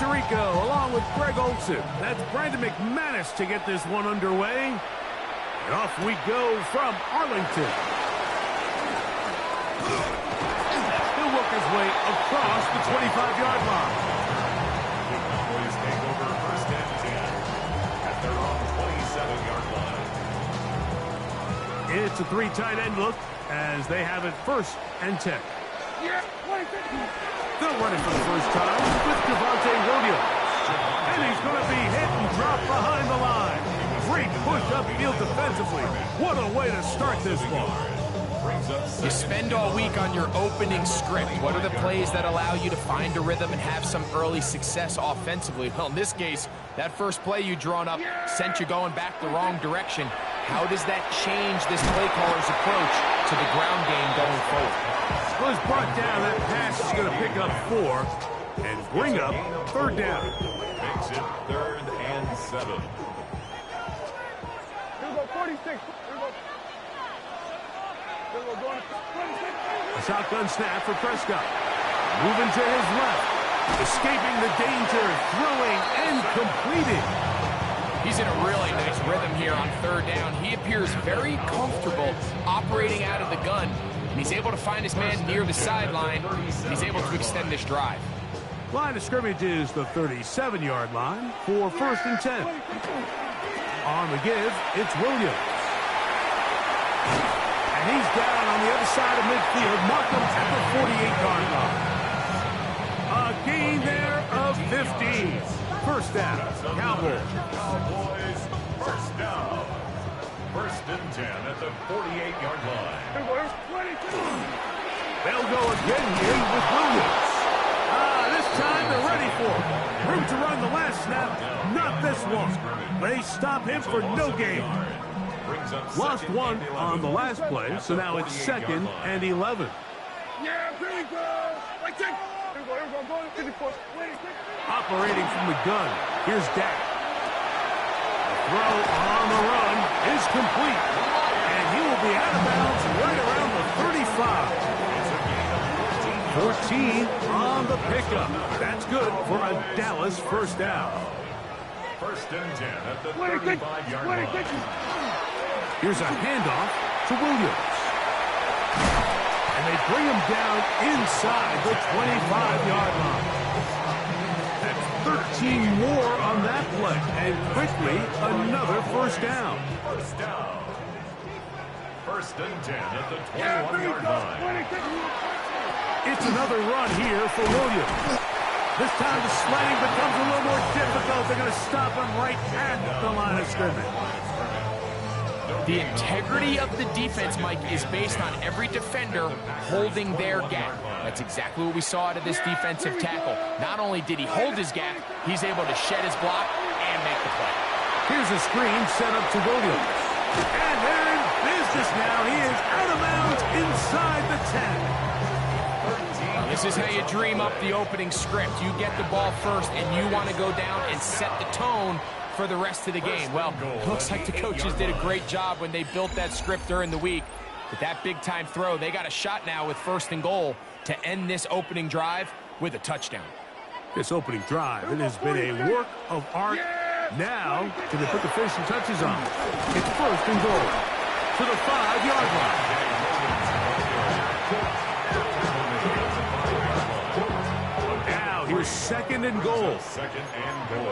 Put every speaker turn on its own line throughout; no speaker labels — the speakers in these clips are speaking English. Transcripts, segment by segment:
Puerto Rico, along with Greg Olson. That's Brandon McManus to get this one underway. And off we go from Arlington. He'll work his way across the 25-yard line.
The Cowboys take over first and 10 at their own 27-yard line.
It's a three tight end look as they have it first and 10. They'll run it for the first time with Javonte Williams. And he's going to be hit and dropped behind the line. Great push upfield defensively. What a way to start this one.
You spend all week on your opening script. What are the plays that allow you to find a rhythm and have some early success offensively? Well, in this case, that first play you drawn up sent you going back the wrong direction. How does that change this play caller's approach to the ground game going forward?
Well, it's brought down. That pass is going to pick up 4 and bring up third down.
Makes it 3rd and 7.
Here we go, 46. Here we go. Here we go, going to 26.
A shotgun snap for Prescott. Moving to his left. Escaping the danger. Throwing and completing.
He's in a really nice rhythm here on third down. He appears very comfortable operating out of the gun. And he's able to find his man near the sideline. He's able to extend this drive.
Line of scrimmage is the 37-yard line for first and 10. On the give, it's Williams. And he's down on the other side of midfield. Markham at the 48-yard line. A gain there of 15. First down, Cowboys.
First down. First and 10 at the 48-yard line.
They'll go again here with Williams. This time they're ready for it. Room to run the last snap. Not this one. They stop him for no gain. Lost one on the last play, so now it's 2nd and 11.
Yeah, here we go.
Operating from the gun. Here's Dak. The throw on the run is complete. And he will be out of bounds right around the 35. 14 on the pickup. That's good for a Dallas first down.
First and 10 at the 35-yard line.
Here's a handoff to Williams. And they bring him down inside the 25-yard line. That's 13 more on that play. And quickly, another first down.
First down. First and 10 at the 21-yard line.
It's another run here for Williams. This time the sledding becomes a little more difficult. They're going to stop him right at the line of scrimmage.
The integrity of the defense, Mike, is based on every defender holding their gap. That's exactly what we saw out of this defensive tackle. Not only did he hold his gap, he's able to shed his block and make the play.
Here's a screen set up to Williams. And they're in business now. He is out of bounds inside the 10.
This is how you dream up the opening script. You get the ball first, and you want to go down and set the tone for the rest of the game. Well, it looks like the coaches did a great job when they built that script during the week. With that big-time throw, they got a shot now with first and goal to end this opening drive with a touchdown.
This opening drive, it has been a work of art. Now, can they put the finishing touches on? It's first and goal to the 5-yard line. Now, here's second and goal.
Second and goal.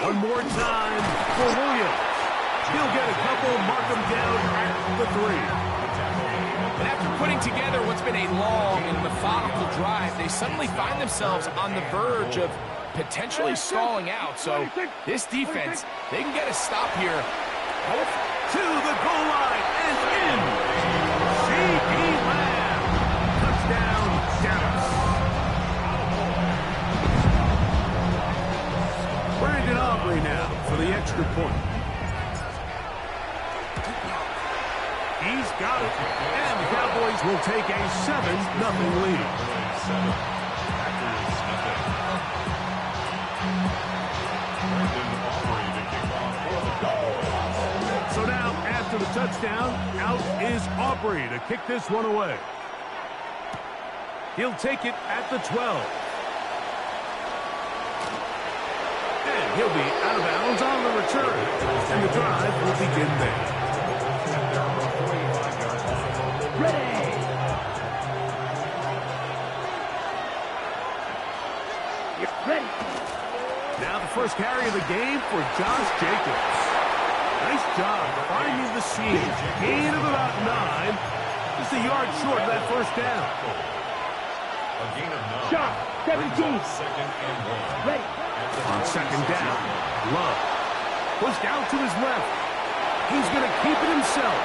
One more time for Williams. He'll get a couple, mark him down at the 3.
But after putting together what's been a long and methodical drive, they suddenly find themselves on the verge of potentially stalling out. So this defense, they can get a stop here.
To the goal line and in. C.D. Lamb. Touchdown, Dallas. Brandon Aubrey now for the extra point. He's got it. And the Cowboys will take a 7-0 lead. So now, after the touchdown, out is Aubrey to kick this one away. He'll take it at the 12. And he'll be out of bounds on the return. And the drive will begin there.
Ready. You're ready.
Now the first carry of the game for Josh Jacobs. Nice job finding the seam. Gain of about 9. Just a yard short of that first down.
A gain of 9.
Shot. 17.
Second and 1.
Ready.
On second down, Love pushed out to his left. He's going to keep it himself.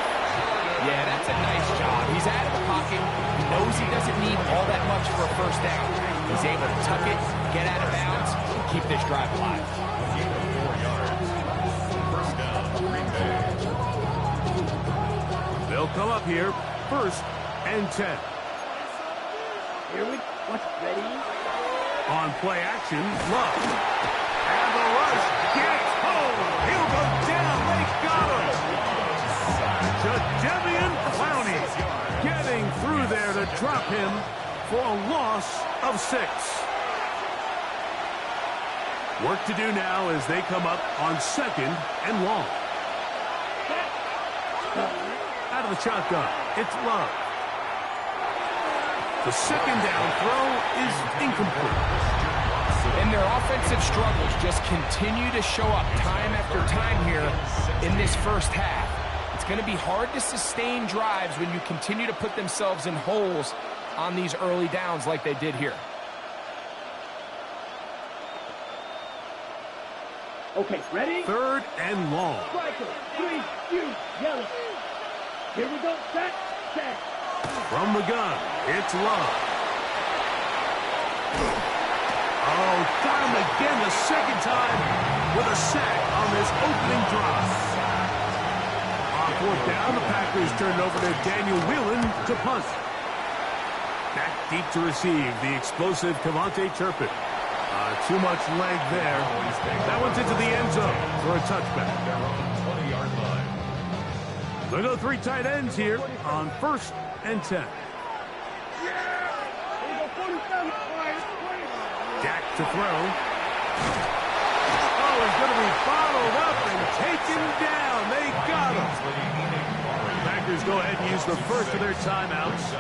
Yeah, that's a nice job. He's out of the pocket. He knows he doesn't need all that much for a first down. He's able to tuck it, get out of bounds, and keep this drive alive.
A gain of 4 yards. First down, Green Bay.
They'll come up here, first and 10.
Here we go. Ready.
On play action, Love. And the rush gets home. He'll go down. They got him. Jadeveon Clowney getting through there to drop him for a loss of 6. Work to do now as they come up on second and long. Out of the shotgun, it's Love. The second down throw is incomplete.
And their offensive struggles just continue to show up time after time here in this first half. It's going to be hard to sustain drives when you continue to put themselves in holes on these early downs like they did here.
Okay, ready?
Third and long.
Striker. 3, you, yellow. Here we go. Set.
From the gun, it's Love. Oh, got him again the second time with a sack on this opening drive. On fourth down, the Packers turned over to Daniel Whelan to punt. Back deep to receive the explosive Cavante Turpin. Too much leg there. That one's into the end zone for a touchback.
20-yard line.
They'll go 3 tight ends here on first and 10. Dak to throw. Oh, he's going to be followed up and taken down. They got him. Packers go ahead and use the first of their timeouts,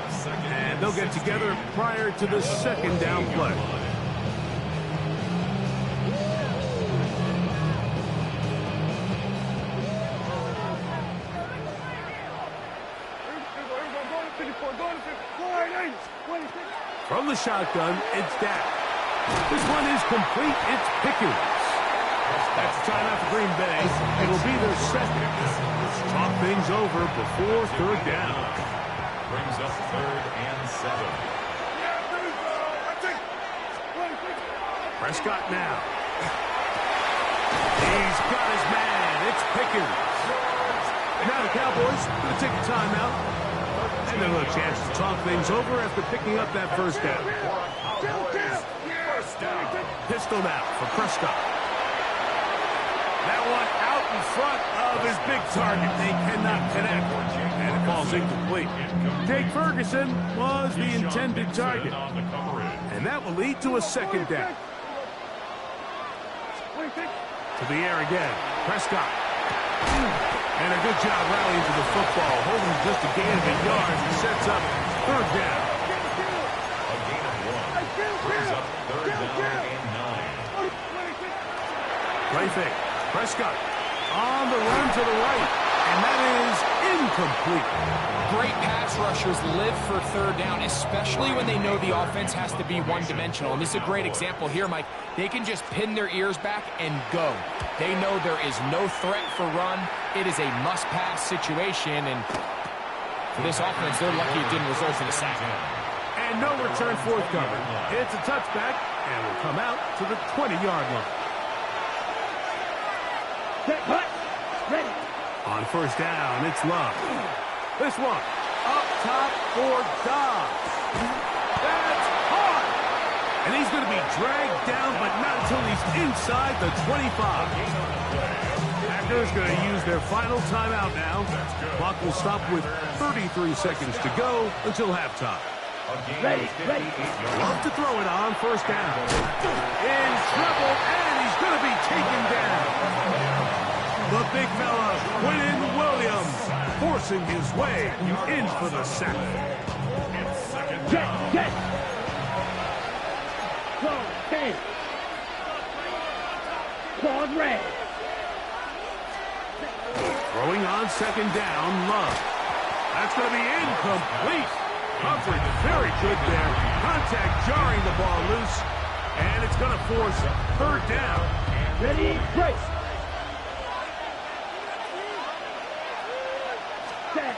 and they'll get together prior to the second down play. From the shotgun, it's Dak. This one is complete. It's Pickens. That's the timeout for Green Bay. It'll be their second. Talk things over before third down.
Brings up third and 7.
Prescott now. He's got his man. It's Pickens. Now the Cowboys going to take a timeout. And a little chance to talk things over after picking up that first down. Pistol now for Prescott. That one out in front of his big target. They cannot connect. And it falls incomplete. Jake Ferguson was the intended target. And that will lead to a second down. To the air again. Prescott. And a good job rallying to the football. Holding just a gain of a yard. He sets up third down.
A gain of 1. Brings up third down and 9.
Play fake. Prescott on the run to the right. And that is incomplete.
Great pass rushers live for third down, especially when they know the offense has to be one-dimensional. And this is a great example here, Mike. They can just pin their ears back and go. They know there is no threat for run. It is a must-pass situation, and for this offense, they're lucky it didn't result in a sack.
And no return forthcoming. It's a touchback, and will come out to the 20-yard line.
Set, cut. Ready.
On first down, it's Love. This one, up top for Dobbs. That's hard. And he's going to be dragged down, but not until he's inside the 25. Packers going to use their final timeout now. Clock will stop with 33 seconds to go until halftime.
A
Ready.
Love to throw it on first down. In trouble, and he's going to be taken down. The big fella, Quinn Williams, forcing his way in for the sack.
Get. Close, 10. Claude red.
Throwing on second down, Love. That's going to be incomplete. Coverage very good there. Contact jarring the ball loose. And it's going to force third down.
Ready, brace. Set.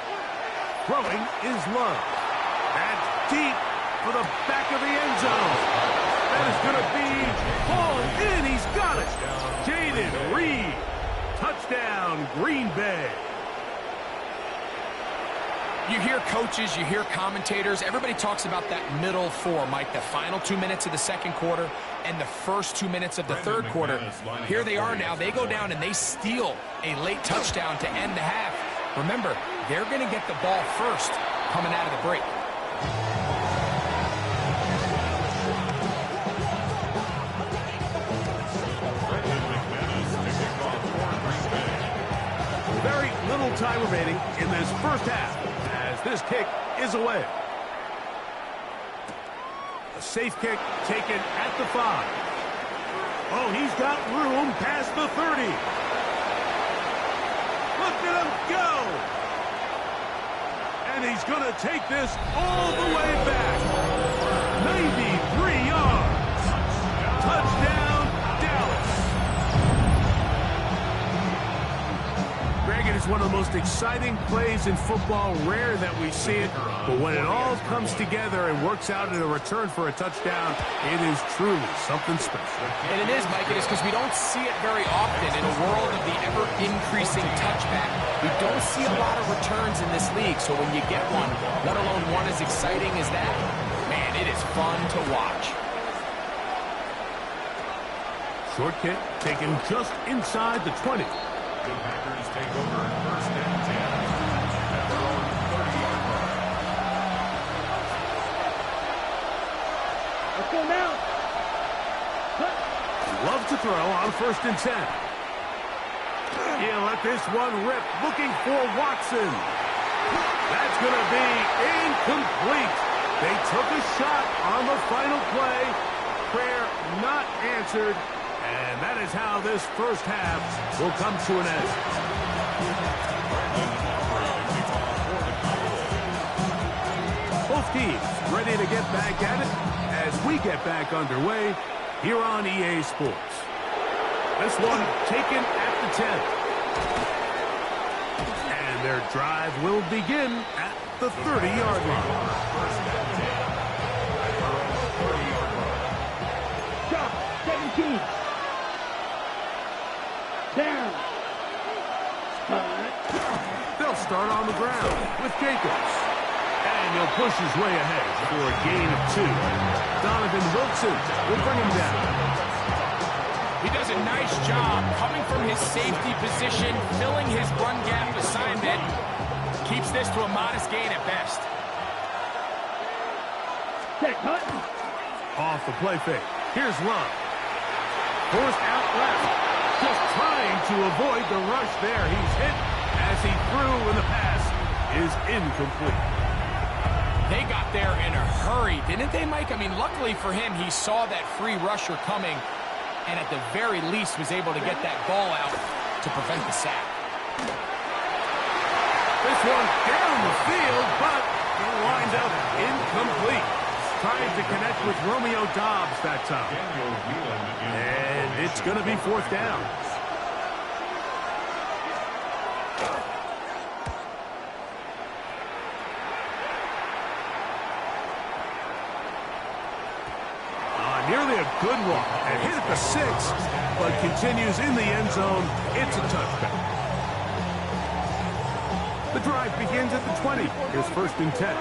Throwing is Love. That's deep for the back of the end zone. That is going to be hauled in. He's got it. Jaden Reed. Touchdown, Green Bay.
You hear coaches, you hear commentators, everybody talks about that middle four, Mike, the final 2 minutes of the second quarter and the first 2 minutes of the third quarter. Here they are now. They go down and they steal a late touchdown to end the half. Remember, they're going to get the ball first coming out of the break.
Very little time remaining in this first half as this kick is away. A safe kick taken at the 5. Oh, he's got room past the 30. Look at him go. And he's going to take this all the way back. 93 yards. Touchdown, Dallas. Greg, it is one of the most exciting plays in football. Rare that we see it, but when it all comes together and works out in a return for a touchdown, it is truly something special.
And it is, Mike, it is because we don't see it very often in a world of the ever-increasing touchback. We don't see a lot of returns in this league, so when you get one, let alone one as exciting as that, man, it is fun to watch.
Short kick taken just inside the 20.
The Packers take over first and 10 at their own 30-yard line.
Let's go now.
Love to throw on first and 10. He'll let this one rip, looking for Watson. That's going to be incomplete. They took a shot on the final play. Prayer not answered. And that is how this first half will come to an end. Both teams ready to get back at it as we get back underway here on EA Sports. This one taken at the 10. And their drive will begin at the 30-yard line.
First and 10 at their own 30-yard line.
Stop. 17. Down.
They'll start on the ground with Jacobs. And he'll push his way ahead for a gain of 2. Donovan Wilson will bring him down.
He does a nice job coming from his safety position, filling his run gap assignment. Keeps this to a modest gain at best.
Set, cut.
Off the play fake. Here's Love. Forced out left. Just trying to avoid the rush there. He's hit as he threw, and the pass is incomplete.
They got there in a hurry, didn't they, Mike? I mean, luckily for him, he saw that free rusher coming, and at the very least was able to get that ball out to prevent the sack.
This one down the field, but he lined up incomplete. Trying to connect with Romeo Doubs that time. And it's going to be fourth down. Nearly a good one. And hit at the 6, but continues in the end zone. It's a touchdown. The drive begins at the 20. Here's first and 10.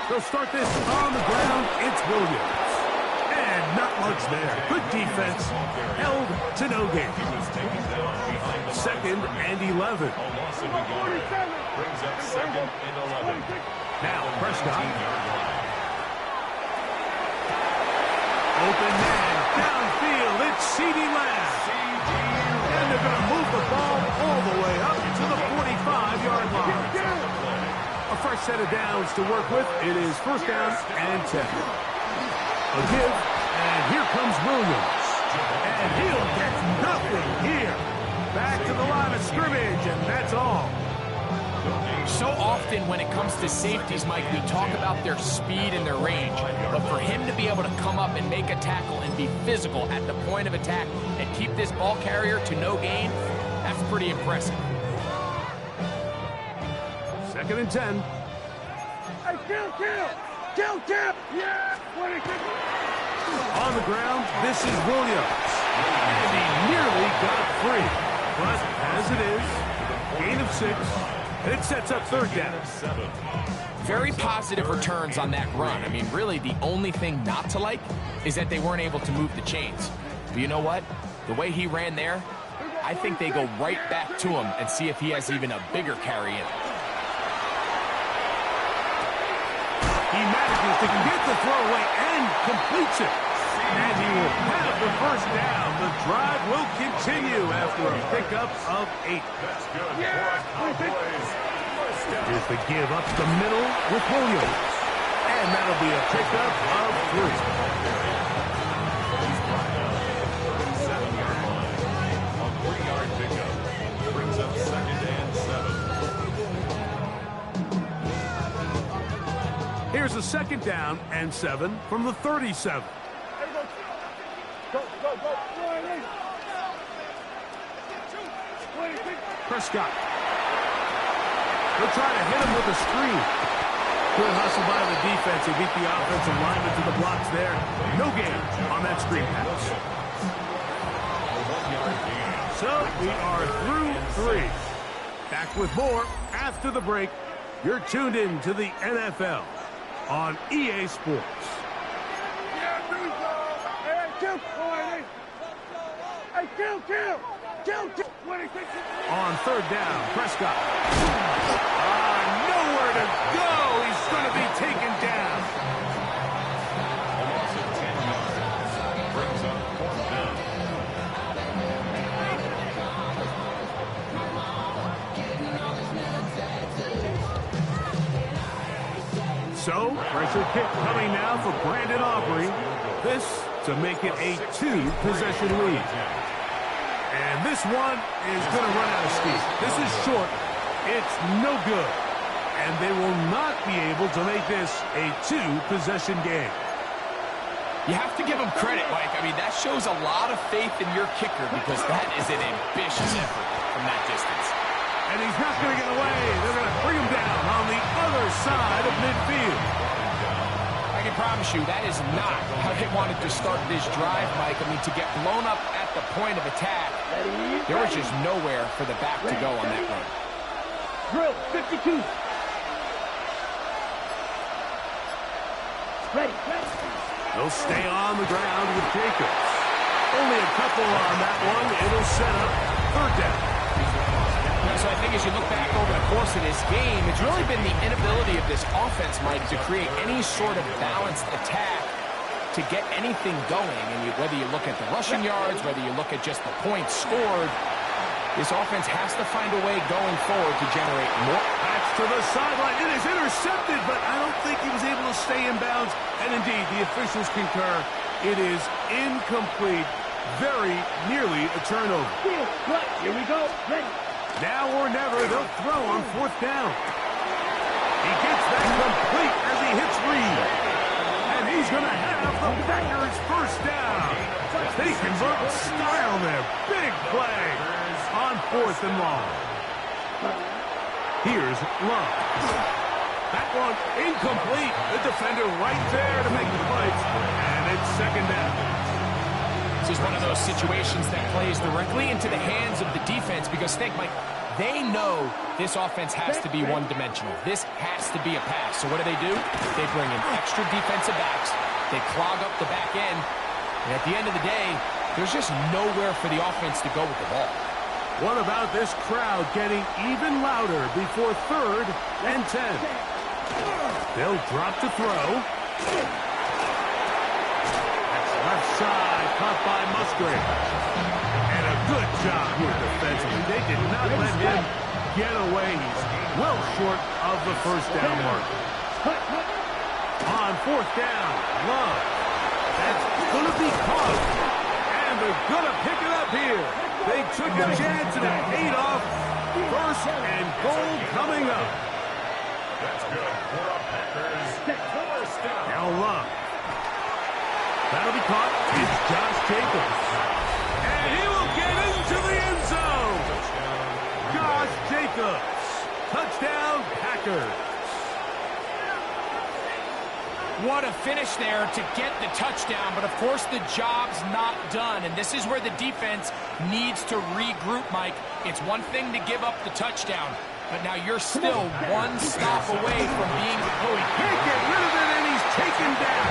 They'll start this on the ground. It's Williams. And And not much there. Good defense. Held to no gain. Second and 11.
Brings up second and 11.
Now Prescott. Open man. Downfield. It's CeeDee Lamb. And they're going to move the ball all the way up to the 45-yard line. A fresh set of downs to work with. It is first down and 10. A give, and here comes Williams. And he'll get nothing here. Back to the line of scrimmage, and that's all.
So often when it comes to safeties, Mike, we talk about their speed and their range. But for him to be able to come up and make a tackle and be physical at the point of attack and keep this ball carrier to no gain, that's pretty impressive.
Second and 10.
Hey, kill! Yeah!
On the ground, this is Williams. And he nearly got free. But as it is, gain of 6. And it sets up third down.
Very positive returns on that run. I mean, really, the only thing not to like is that they weren't able to move the chains. But you know what? The way he ran there, I think they go right back to him and see if he has even a bigger carry in.
He manages to get the throwaway and completes it. And he will have the first down. The drive will continue after a pickup of 8.
That's good.
Here's the give up the middle with Williams. And that'll be a pickup of 3.
7-yard line. A 3-yard pickup. Brings up second and 7.
Here's a second down and 7 from the 37.
Go.
Prescott. They'll try to hit him with a screen. Good hustle by the defense. They beat the offensive lineman to the blocks there. No gain on that screen pass. So we are through 3. Back with more after the break. You're tuned in to the NFL on EA Sports. On third down, Prescott. Nowhere to go. He's going to be taken down.
A loss of 10 yards. Brings up fourth down.
So, pressure kick coming now for Brandon Aubrey. This to make it a 2-possession lead. And this one is going to run out of steam. This is short. It's no good. And they will not be able to make this a 2-possession game.
You have to give him credit, Mike. I mean, that shows a lot of faith in your kicker because that is an ambitious effort from that distance.
And he's not going to get away. They're going to bring him down on the other side of midfield.
I can promise you that is not how they wanted to start this drive, Mike. I mean, to get blown up at the point of attack, there was just nowhere for the back to go on that run.
Drill, 52. Ready.
They'll stay on the ground with Jacobs. Only a couple on that one. It'll set up third down.
So I think as you look back over the course of this game, it's really been the inability of this offense, Mike, to create any sort of balanced attack to get anything going. And whether you look at the rushing yards, whether you look at just the points scored, this offense has to find a way going forward to generate more.
That's to the sideline. It is intercepted, but I don't think he was able to stay in bounds. And indeed, the officials concur. It is incomplete. Very nearly a turnover.
Here we go. Ready.
Now or never, they'll throw on fourth down. He gets that complete as he hits Reed. And he's going to have the Packers first down. They convert style there. Big play on fourth and long. Here's Love. That one incomplete. The defender right there to make the play. And it's second down.
This is one of those situations that plays directly into the hands of the defense because, think, Mike, they know this offense has to be one-dimensional. This has to be a pass. So what do? They bring in extra defensive backs. They clog up the back end, And at the end of the day, there's just nowhere for the offense to go with the ball.
What about this crowd getting even louder before 3rd and 10? They'll drop to throw. That's left side, caught by Musgrave. And a good job here defensively. They did not let him get away. He's well short of the first down mark. On 4th down, Love. That's going to be caught. And they're going to pick it up here. They took a chance and it paid off. 1st and goal coming up.
That's good for a Packers first down.
Now Love. That'll be caught. It's Josh Jacobs. And he will get into the end zone. Josh Jacobs. Touchdown, Packers.
What a finish there to get the touchdown, but of course the job's not done, and this is where the defense needs to regroup, Mike. It's one thing to give up the touchdown, but now you're still one stop away from being...
Oh, he can't get rid of it, and he's taken down.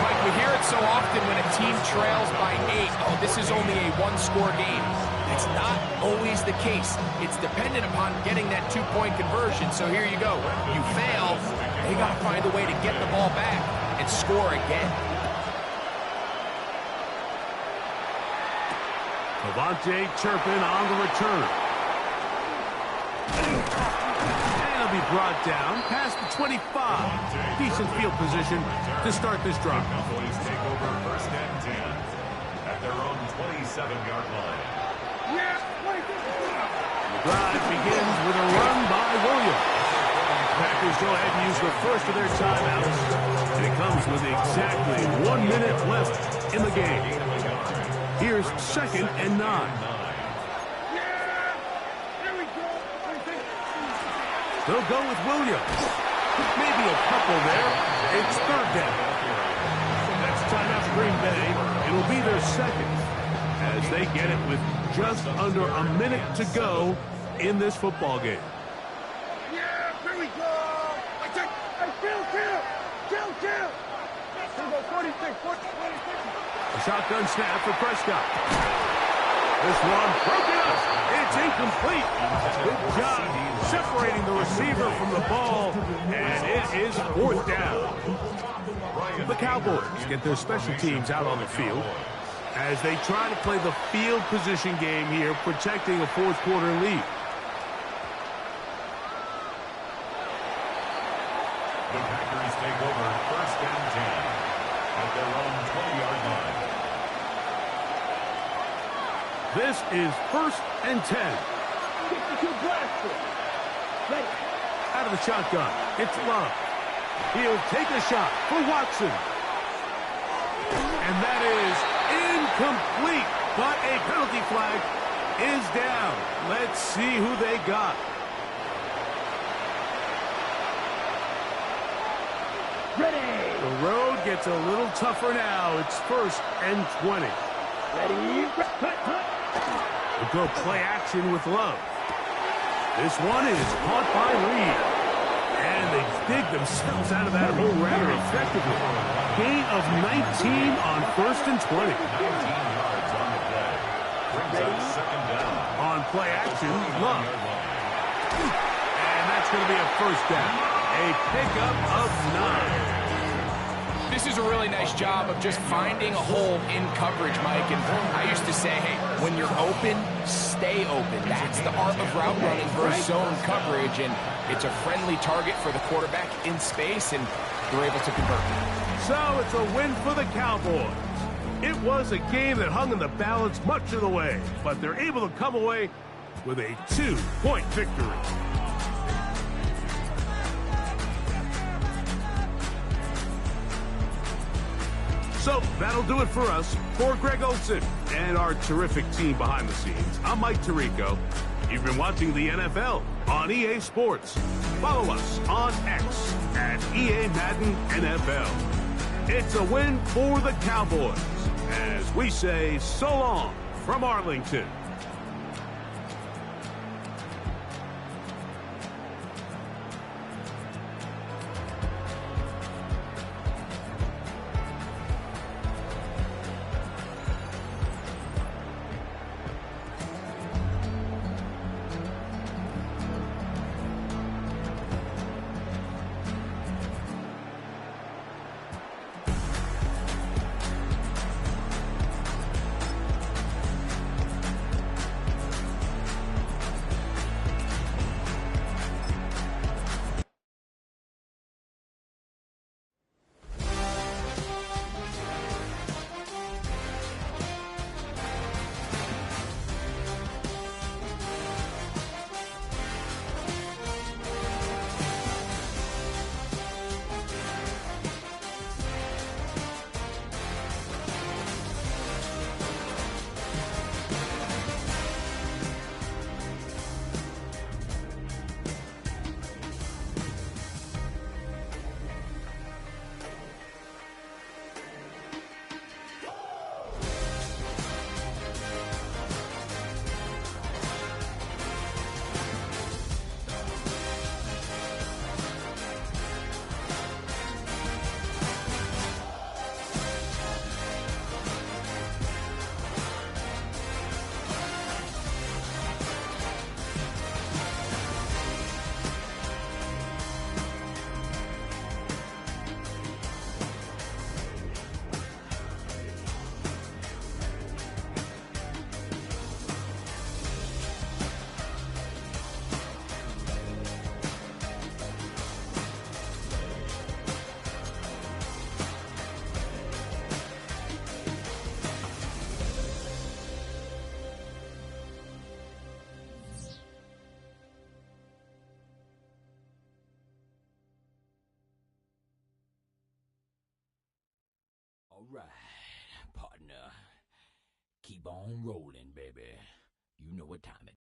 Mike, we hear it so often when a team trails by 8. Oh, this is only a one-score game. That's not always the case. It's dependent upon getting that 2-point conversion, so here you go. You fail, they got to find a way to get the ball back and score again.
Devontae Turpin on the return. And he'll be brought down past the 25. Decent field position to start this drive.
Cowboys take over 1st and 10 at their own 27-yard line.
The drive begins with a run by Williams. Packers go ahead and use the first of their timeouts. And it comes with exactly 1 minute left in the game. Here's 2nd and 9. They'll go with Williams. Maybe a couple there. It's 3rd down. That's timeout for Green Bay. It'll be their 2nd as they get it with just under a minute to go in this football game.
Yeah, here we go. Kill. 46.
A shotgun snap for Prescott. This one broken up. It's incomplete. Good job separating the receiver from the ball, and it is 4th down. The Cowboys get their special teams out on the field as they try to play the field position game here, protecting a 4th quarter lead.
The Packers take over 1st and 10 at their own 20-yard line.
This is 1st and 10.
52 blaster. Ready.
Out of the shotgun, it's Love. He'll take a shot for Watson. And that is incomplete, but a penalty flag is down. Let's see who they got.
Ready.
The road gets a little tougher now. It's 1st and 20.
Ready.
We'll go play action with Love. This one is caught by Reed. And they dig themselves out of that hole rather effectively. Gain of 19 on 1st and 20.
19 yards on the play. Brings up 2nd down.
On play action, Love. And that's going to be a 1st down. A pickup of 9.
This is a really nice job of just finding a hole in coverage, Mike. And I used to say, hey, when you're open, stay open. That's the art of route running versus zone coverage. And it's a friendly target for the quarterback in space, and they're able to convert.
So it's a win for the Cowboys. It was a game that hung in the balance much of the way, but they're able to come away with a 2-point victory. So that'll do it for us. For Greg Olson and our terrific team behind the scenes, I'm Mike Tirico. You've been watching the NFL on EA Sports. Follow us on X at EA Madden NFL. It's a win for the Cowboys as we say so long from Arlington.
partner. Keep on rolling, baby. You know what time it is.